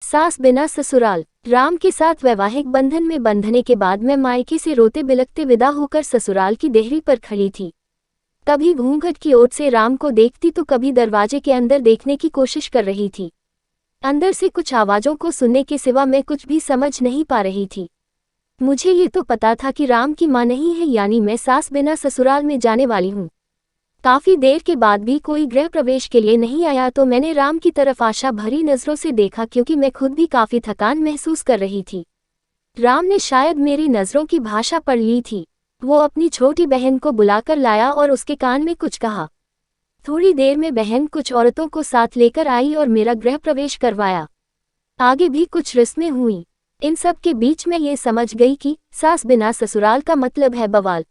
सास बिना ससुराल। राम के साथ वैवाहिक बंधन में बंधने के बाद मैं मायके से रोते बिलखते विदा होकर ससुराल की देहरी पर खड़ी थी। कभी घूंघट की ओट से राम को देखती तो कभी दरवाजे के अंदर देखने की कोशिश कर रही थी। अंदर से कुछ आवाज़ों को सुनने के सिवा मैं कुछ भी समझ नहीं पा रही थी। मुझे ये तो पता था कि राम की मां नहीं है, यानी मैं सास बिना ससुराल में जाने वाली हूँ। काफी देर के बाद भी कोई गृह प्रवेश के लिए नहीं आया तो मैंने राम की तरफ आशा भरी नजरों से देखा, क्योंकि मैं खुद भी काफी थकान महसूस कर रही थी। राम ने शायद मेरी नजरों की भाषा पढ़ ली थी। वो अपनी छोटी बहन को बुलाकर लाया और उसके कान में कुछ कहा। थोड़ी देर में बहन कुछ औरतों को साथ लेकर आई और मेरा गृह प्रवेश करवाया। आगे भी कुछ रस्में हुई। इन सब के बीच मैं ये समझ गई कि सास बिना ससुराल का मतलब है बवाल।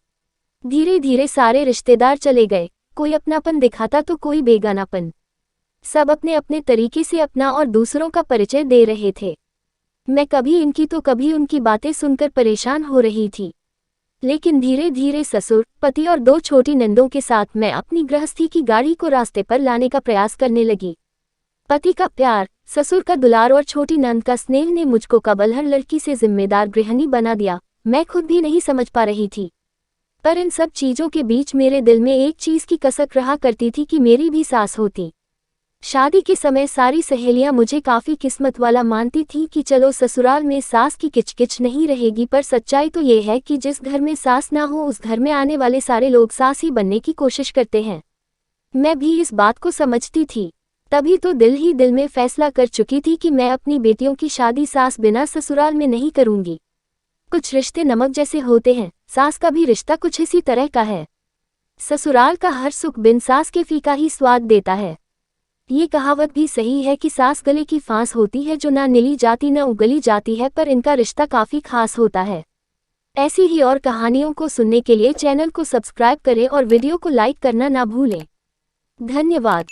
धीरे धीरे सारे रिश्तेदार चले गए। कोई अपनापन दिखाता तो कोई बेगानापन। सब अपने अपने तरीके से अपना और दूसरों का परिचय दे रहे थे। मैं कभी इनकी तो कभी उनकी बातें सुनकर परेशान हो रही थी। लेकिन धीरे धीरे ससुर, पति और 2 छोटी नंदों के साथ मैं अपनी गृहस्थी की गाड़ी को रास्ते पर लाने का प्रयास करने लगी। पति का प्यार, ससुर का दुलार और छोटी नंद का स्नेह ने मुझको कबलहर लड़की से जिम्मेदार गृहिणी बना दिया। मैं खुद भी नहीं समझ पा रही थी। पर इन सब चीजों के बीच मेरे दिल में एक चीज की कसक रहा करती थी कि मेरी भी सास होती। शादी के समय सारी सहेलियां मुझे काफी किस्मत वाला मानती थी कि चलो ससुराल में सास की किचकिच नहीं रहेगी, पर सच्चाई तो ये है कि जिस घर में सास ना हो उस घर में आने वाले सारे लोग सास ही बनने की कोशिश करते हैं। मैं भी इस बात को समझती थी। तभी तो दिल ही दिल में फैसला कर चुकी थी कि मैं अपनी बेटियों की शादी सास बिना ससुराल में नहीं करूंगी। कुछ रिश्ते नमक जैसे होते हैं, सास का भी रिश्ता कुछ इसी तरह का है। ससुराल का हर सुख बिन सास के फीका ही स्वाद देता है। ये कहावत भी सही है कि सास गले की फांस होती है जो ना निली जाती न उगली जाती है, पर इनका रिश्ता काफी खास होता है। ऐसी ही और कहानियों को सुनने के लिए चैनल को सब्सक्राइब करें और वीडियो को लाइक करना ना भूलें। धन्यवाद।